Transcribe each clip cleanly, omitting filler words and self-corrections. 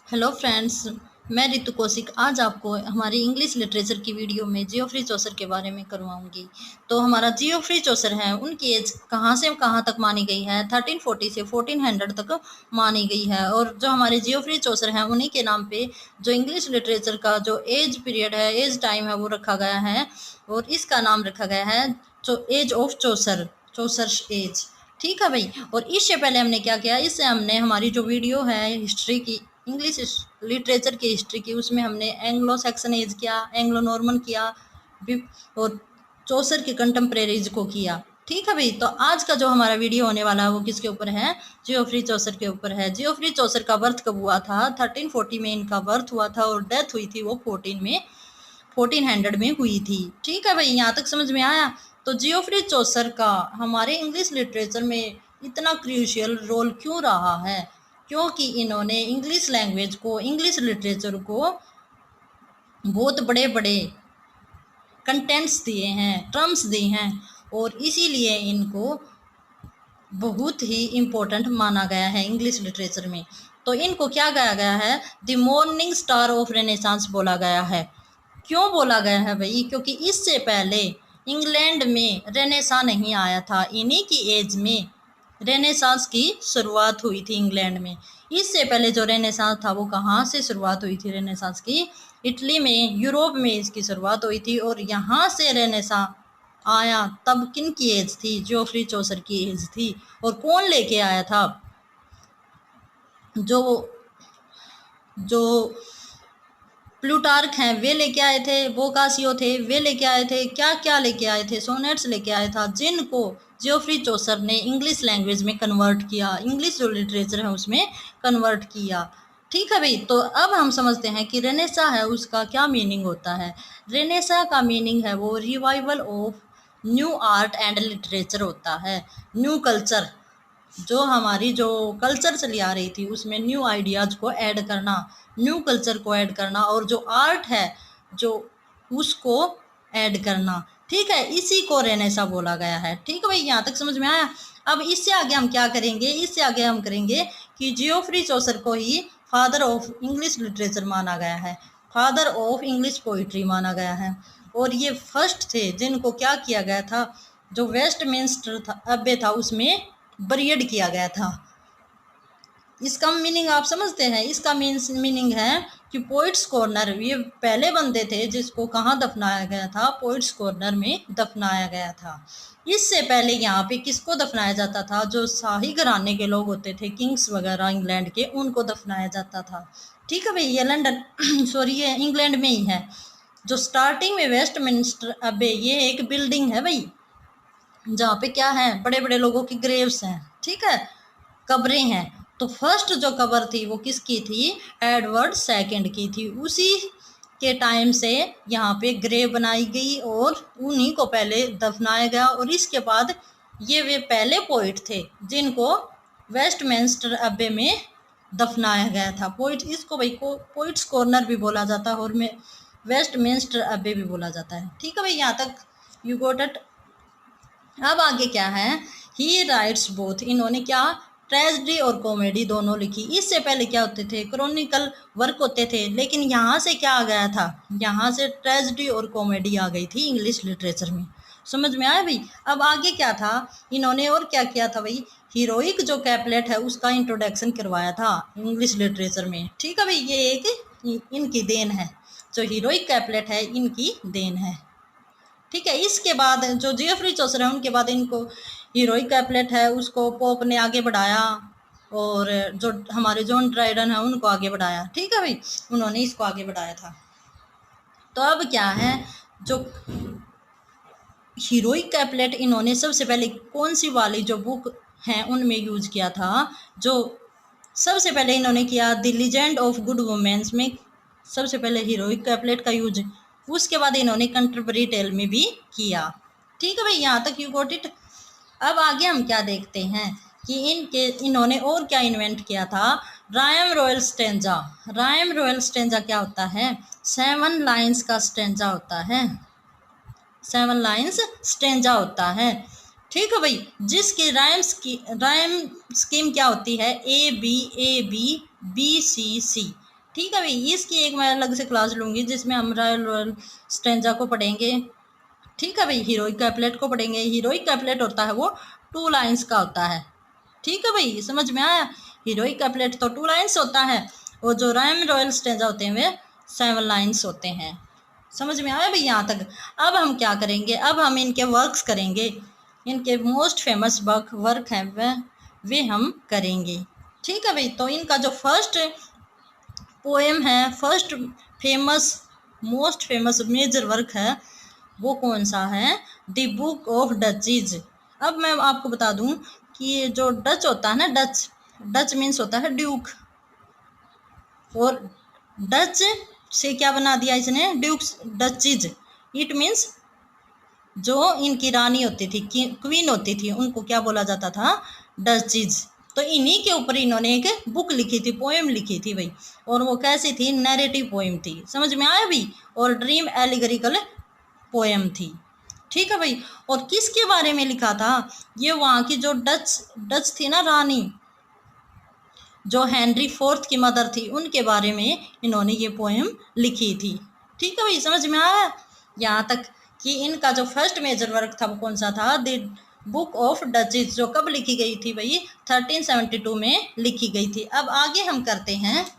Hello friends, मैं रितु कौशिक आज आपको हमारी इंग्लिश लिटरेचर की वीडियो में जियोफ्री चौसर के बारे में करवाऊंगी। तो हमारा जियोफ्री चौसर है, उनकी एज कहाँ से कहाँ तक मानी गई है? 1340 से 1400 तक मानी गई है। और जो हमारे जियोफ्री चौसर हैं उन्हीं के नाम पे जो इंग्लिश लिटरेचर का जो एज पीरियड है, एज टाइम है, वो रखा गया है। और इसका नाम रखा गया है जो age of Chaucer, Chaucer age. ठीक है भाई। और इससे पहले हमने क्या किया, इससे हमने हमारी जो वीडियो है हिस्ट्री की, इंग्लिश लिटरेचर की हिस्ट्री की, उसमें हमने एंग्लो सैक्सन एज किया, एंग्लो नॉर्मन किया और चौसर के कंटेम्प्रेरीज को किया। ठीक है भाई। तो आज का जो हमारा वीडियो होने वाला है वो किसके ऊपर है? जियोफ्री चौसर के ऊपर है। जियोफ्री चौसर का बर्थ कब हुआ था? 1340 में इनका बर्थ हुआ था और डेथ हुई थी वो 1400 में हुई थी। ठीक है भाई, यहाँ तक समझ में आया? तो जियोफ्री चौसर का हमारे इंग्लिश लिटरेचर में इतना क्रूशियल रोल क्यों रहा है? क्योंकि इन्होंने इंग्लिश लैंग्वेज को, इंग्लिश लिटरेचर को बहुत बड़े बड़े कंटेंट्स दिए हैं, टर्म्स दिए हैं, और इसीलिए इनको बहुत ही इम्पोर्टेंट माना गया है इंग्लिश लिटरेचर में। तो इनको क्या कहा गया है? The morning star of renaissance बोला गया है। क्यों बोला गया है भाई? क्योंकि इससे पहले इंग्लैंड में रेनेसां नहीं आया था। इन्हीं की एज में रेनेसांस की शुरुआत हुई थी इंग्लैंड में। इससे पहले जो रेनेसांस था वो कहाँ से शुरुआत हुई थी रेनेसांस की? इटली में, यूरोप में इसकी शुरुआत हुई थी। और यहाँ से रेनेसां आया तब किन की एज थी? जियोफ्री चौसर की एज थी। और कौन लेके आया था? जो जो प्लूटार्क हैं वे लेके आए थे, बोकासियो थे वे लेके आए थे। क्या क्या लेके आए थे? सोनेट्स लेके आए था, जिनको जियोफ्री चौसर ने इंग्लिश लैंग्वेज में कन्वर्ट किया, इंग्लिश जो लिटरेचर है उसमें कन्वर्ट किया। ठीक है भाई। तो अब हम समझते हैं कि रेनेसा है उसका क्या मीनिंग होता है। रेनेसा का मीनिंग है वो revival of new art and literature होता है। न्यू कल्चर, जो हमारी जो कल्चर चली आ रही थी उसमें न्यू आइडियाज़ को ऐड करना, न्यू कल्चर को ऐड करना, और जो आर्ट है जो उसको ऐड करना। ठीक है, इसी को रेनेसा बोला गया है। ठीक है भाई, यहाँ तक समझ में आया? अब इससे आगे हम क्या करेंगे? इससे आगे हम करेंगे कि जियोफ्री चौसर को ही फादर ऑफ इंग्लिश लिटरेचर माना गया है, फादर ऑफ इंग्लिश पोइट्री माना गया है। और ये फर्स्ट थे जिनको क्या किया गया था, जो वेस्टमिंस्टर था अब्बे था उसमें बरियड किया गया था। इसका मीनिंग आप समझते हैं? इसका मीनिंग है कि पोइट्स कॉर्नर, ये पहले बंदे थे जिसको कहाँ दफनाया गया था? पोइट्स कॉर्नर में दफनाया गया था। इससे पहले यहाँ पे किसको दफनाया जाता था? जो शाही घराने के लोग होते थे, किंग्स वगैरह इंग्लैंड के, उनको दफनाया जाता था। ठीक है भाई, ये लंदन सॉरी ये इंग्लैंड में ही है। जो स्टार्टिंग में वेस्टमिंस्टर अबे, ये एक बिल्डिंग है भाई, जहाँ पे क्या है, बड़े बड़े लोगों की ग्रेव्स हैं। ठीक है, कब्रें हैं। तो फर्स्ट जो कब्र थी वो किसकी थी? एडवर्ड सेकंड की थी। उसी के टाइम से यहाँ पे ग्रेव बनाई गई और उन्हीं को पहले दफनाया गया। और इसके बाद ये वे पहले पोइट थे जिनको वेस्टमिंस्टर अब्बे में दफनाया गया था। पोइट, इसको भाई को पोइट्स कॉर्नर भी बोला जाता है और में वेस्टमिंस्टर अब्बे भी बोला जाता है। ठीक है भाई, यहाँ तक यू गोट इट। अब आगे क्या है? ही राइट्स बोथ, इन्होंने क्या, ट्रेजेडी और कॉमेडी दोनों लिखी। इससे पहले क्या होते थे? क्रॉनिकल वर्क होते थे। लेकिन यहाँ से क्या आ गया था? यहाँ से ट्रेजेडी और कॉमेडी आ गई थी इंग्लिश लिटरेचर में। समझ में आया भाई? अब आगे क्या था? इन्होंने और क्या किया था भाई? हीरोइक जो कैपलेट है उसका इंट्रोडक्शन करवाया था इंग्लिश लिटरेचर में। ठीक है भाई, ये एक इनकी देन है, जो हीरोइक कैपलेट है इनकी देन है। ठीक है, इसके बाद जो जियोफ्री चौसर है उनके बाद इनको हीरोइक कैपलेट है उसको पोप ने आगे बढ़ाया, और जो हमारे जॉन ड्राइडन है उनको आगे बढ़ाया। ठीक है भाई, उन्होंने इसको आगे बढ़ाया था। तो अब क्या है, जो हीरोइक कैपलेट इन्होंने सबसे पहले कौन सी वाली जो बुक हैं उनमें यूज किया था? जो सबसे पहले इन्होंने किया the legend of good womens में सबसे पहले हीरोइक कैपलेट का यूज। उसके बाद इन्होंने कंटेम्पररी टेल में भी किया। ठीक है भाई, यहाँ तक यू गॉट इट। अब आगे हम क्या देखते हैं कि इन्होंने और क्या इन्वेंट किया था? रायम रॉयल स्टेंजा। रायम रॉयल स्टेंजा क्या होता है? 7 लाइन्स का स्टेंजा होता है, 7 लाइन्स स्टेंजा होता है। ठीक है भाई, जिसकी राइम स्कीम क्या होती है? A B, A B, B C C. ठीक है भाई, इसकी एक मैं अलग से क्लास लूँगी जिसमें हम रॉयल स्ट्रेंजा को पढ़ेंगे। ठीक है भाई, हीरोइक कैपलेट को पढ़ेंगे। हीरोइक कैपलेट होता है वो 2 लाइन्स का होता है। ठीक है भाई, समझ में आया। हीरोइक कैपलेट तो 2 लाइन्स होता है और जो राइम रॉयल स्ट्रेंजा होते हैं वे 7 लाइन्स होते हैं। समझ में आया भाई यहाँ तक। अब हम क्या करेंगे, अब हम इनके वर्क्स करेंगे। इनके मोस्ट फेमस वर्क हैं वे हम करेंगे। ठीक है भाई, तो इनका जो फर्स्ट पोएम है, first famous most famous major work है वो कौन सा है, द बुक ऑफ डचीज। अब मैं आपको बता दूं कि ये जो डच होता है ना, डच मीन्स होता है ड्यूक, और डच से क्या बना दिया इसने, ड्यूक्स डचीज। इट मीन्स जो इनकी रानी होती थी, क्वीन होती थी, उनको क्या बोला जाता था, डचीज। तो इन्हीं के ऊपर इन्होंने एक बुक लिखी थी, पोएम लिखी थी भाई। और वो कैसी थी, नैरेटिव पोएम थी। समझ में आया भाई। और ड्रीम एलिगरिकल पोएम थी। ठीक है भाई। और किसके बारे में लिखा था, ये वहाँ की जो डच थी ना रानी, जो हेनरी फोर्थ की मदर थी, उनके बारे में इन्होंने ये पोएम लिखी थी। ठीक है भाई, समझ में आया यहाँ तक कि इनका जो फर्स्ट मेजर वर्क था वो कौन सा था, द बुक ऑफ डचेस, जो कब लिखी गई थी भाई, 1372 में लिखी गई थी। अब आगे हम करते हैं,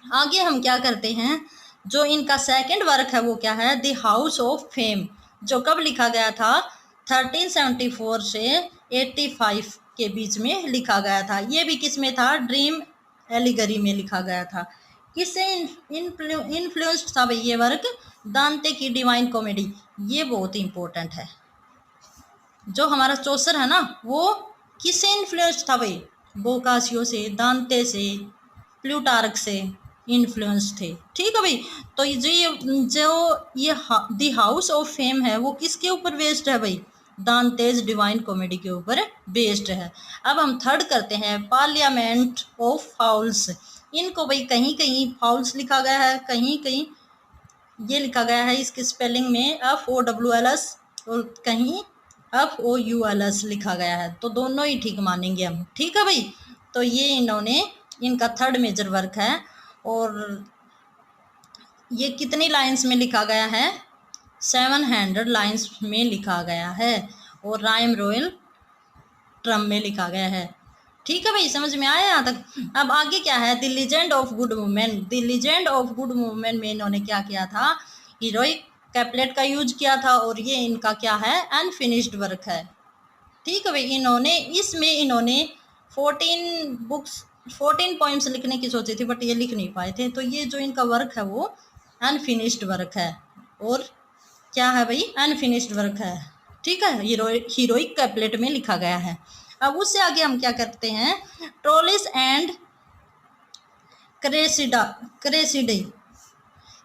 आगे हम क्या करते हैं, जो इनका सेकंड वर्क है वो क्या है, द हाउस ऑफ फेम, जो कब लिखा गया था, 1374 से 85 के बीच में लिखा गया था। ये भी किस में था, ड्रीम एलिगरी में लिखा गया था। किससे इन्फ्लुएंस्ड था भाई ये वर्क, दांते की डिवाइन कॉमेडी। ये बहुत इंपॉर्टेंट है। जो हमारा चौसर है ना, वो किससे इन्फ्लुएंस्ड था भाई, बोकासियो से, दांते से, प्लूटार्क से इन्फ्लुएंस थे। ठीक है भाई। तो ये द हाउस ऑफ फेम है वो किसके ऊपर बेस्ड है भाई, दांतेज डिवाइन कॉमेडी के ऊपर बेस्ड है। अब हम थर्ड करते हैं, पार्लियामेंट ऑफ फाउल्स। इनको भाई कहीं कहीं फाउल्स लिखा गया है, कहीं कहीं ये लिखा गया है इसके स्पेलिंग में FOWLS, और कहीं FOULS लिखा गया है। तो दोनों ही ठीक मानेंगे हम। ठीक है भाई। तो ये इन्होंने, इनका थर्ड मेजर वर्क है। और ये कितनी लाइंस में लिखा गया है, 700 लाइंस में लिखा गया है, और राइम रॉयल ट्रम में लिखा गया है। ठीक है भाई, समझ में आया यहाँ तक। अब आगे क्या है, the legend of good women. The legend of good women में इन्होंने क्या किया था, हीरोइक कैपलेट का यूज किया था, और ये इनका क्या है, अनफिनिश्ड वर्क है। ठीक है भाई। इन्होंने 14 पॉइंट्स लिखने की सोची थी, बट ये लिख नहीं पाए थे। तो ये जो इनका वर्क है वो अनफिनिश्ड वर्क है। और क्या है भाई, अनफिनिश्ड वर्क है। ठीक है, हीरोइक कैपलेट में लिखा गया है। अब उससे आगे हम क्या करते हैं, ट्रोलिस एंड क्रेसिडी,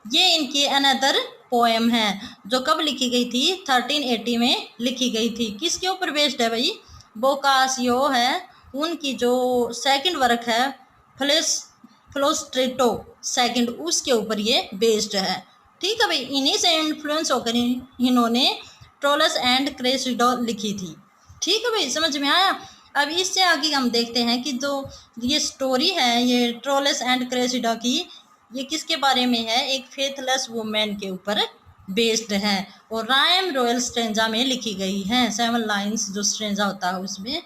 ये इनकी अनदर पोएम है, जो कब लिखी गई थी, 1380 में लिखी गई थी। किसके ऊपर बेस्ड है भाई, बोकासियो है, उनकी जो सेकंड वर्क है फ्लोस्ट्रेटो सेकंड, उसके ऊपर ये बेस्ड है। ठीक है भाई। इन्हीं से इन्फ्लुएंस होकर इन्होंने ट्रोलस एंड क्रेसिडो लिखी थी। ठीक है भाई, समझ में आया। अब इससे आगे हम देखते हैं कि जो ये स्टोरी है, ये ट्रोलस एंड क्रेसिडो की, ये किसके बारे में है, एक फेथलेस वुमेन के ऊपर बेस्ड है, और राइम रॉयल स्ट्रेंजा में लिखी गई है। 7 लाइंस जो स्ट्रेंजा होता है उसमें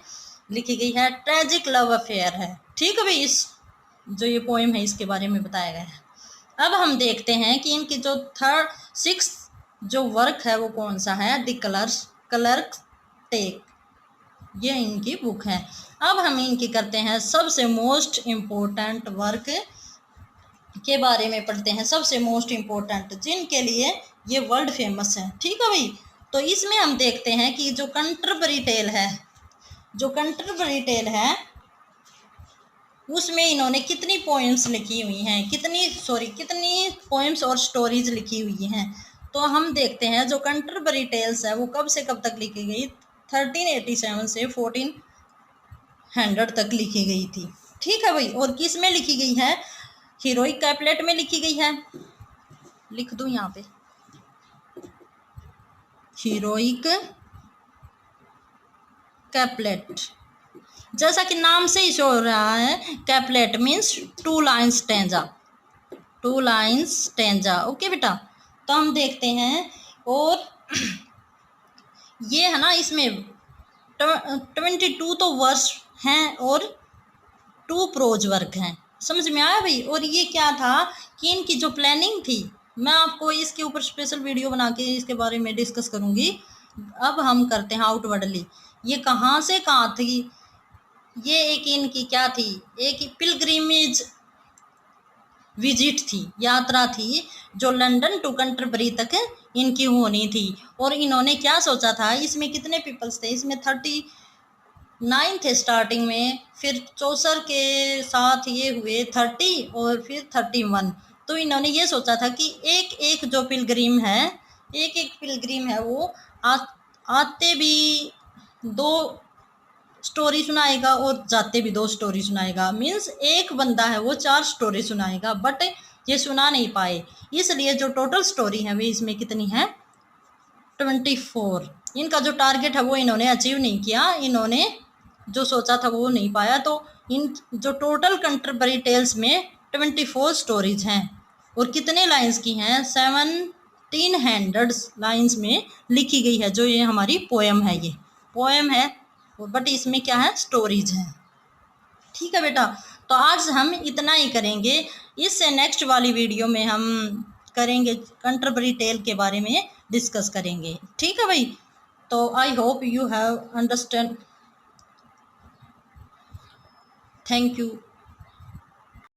लिखी गई है। ट्रेजिक लव अफेयर है। ठीक है भाई, इस जो ये पोएम है इसके बारे में बताया गया है। अब हम देखते हैं कि इनकी जो सिक्स जो वर्क है वो कौन सा है, द क्लर्क टेक, ये इनकी बुक है। अब हम इनकी करते हैं सबसे मोस्ट इम्पोर्टेंट वर्क के बारे में पढ़ते हैं, सबसे मोस्ट इम्पोर्टेंट, जिनके लिए ये वर्ल्ड फेमस है। ठीक है भाई। तो इसमें हम देखते हैं कि जो कंटरबरी टेल है, जो कंटरबरी टेल है उसमें इन्होंने कितनी पोएम्स लिखी हुई हैं, कितनी पोएम्स और स्टोरीज लिखी हुई हैं। तो हम देखते हैं जो कंटरबरी टेल्स है वो कब से कब तक लिखी गई, 1387 से 1400 तक लिखी गई थी। ठीक है भाई। और किस में लिखी गई है, हीरोइक कैपलेट में लिखी गई है। लिख दूं यहाँ पे, हीरोइक कैपलेट जैसा कि नाम से ही शो हो रहा है, Capulet means 2 lines stanza, 2 lines stanza. Okay बेटा, तो हम देखते हैं। और ये है ना, इसमें 22 तो वर्स हैं और 2 प्रोज वर्क हैं। समझ में आया भाई। और ये क्या था कि इनकी जो प्लानिंग थी, मैं आपको इसके ऊपर स्पेशल वीडियो बना के इसके बारे में डिस्कस करूंगी। अब हम करते हैं आउटवर्डली, ये कहाँ से कहाँ थी। ये एक इनकी क्या थी, एक पिलग्रिमेज विजिट थी, यात्रा थी, जो लंदन टू कंटरबरी तक इनकी होनी थी। और इन्होंने क्या सोचा था, इसमें कितने पीपल्स थे, इसमें 39 थे स्टार्टिंग में, फिर चौसर के साथ ये हुए 30 और फिर 31। तो इन्होंने ये सोचा था कि एक एक जो पिलग्रिम है, एक एक पिलग्रिम है वो आते भी 2 स्टोरी सुनाएगा और जाते भी 2 स्टोरी सुनाएगा। मीन्स एक बंदा है वो 4 स्टोरी सुनाएगा, बट ये सुना नहीं पाए, इसलिए जो टोटल स्टोरी है वे इसमें कितनी है, 24। इनका जो टारगेट है वो इन्होंने अचीव नहीं किया, इन्होंने जो सोचा था वो नहीं पाया। तो इन जो टोटल कंटरबरी टेल्स में 24 स्टोरीज हैं और कितने लाइन्स की हैं, 1700 लाइन्स में लिखी गई है। जो ये हमारी पोएम है, ये पोएम है, बट इसमें क्या है, स्टोरीज है। ठीक है बेटा, तो आज हम इतना ही करेंगे। इससे नेक्स्ट वाली वीडियो में हम करेंगे कंटरबरी टेल के बारे में डिस्कस करेंगे। ठीक है भाई, तो I hope you have understand. Thank you.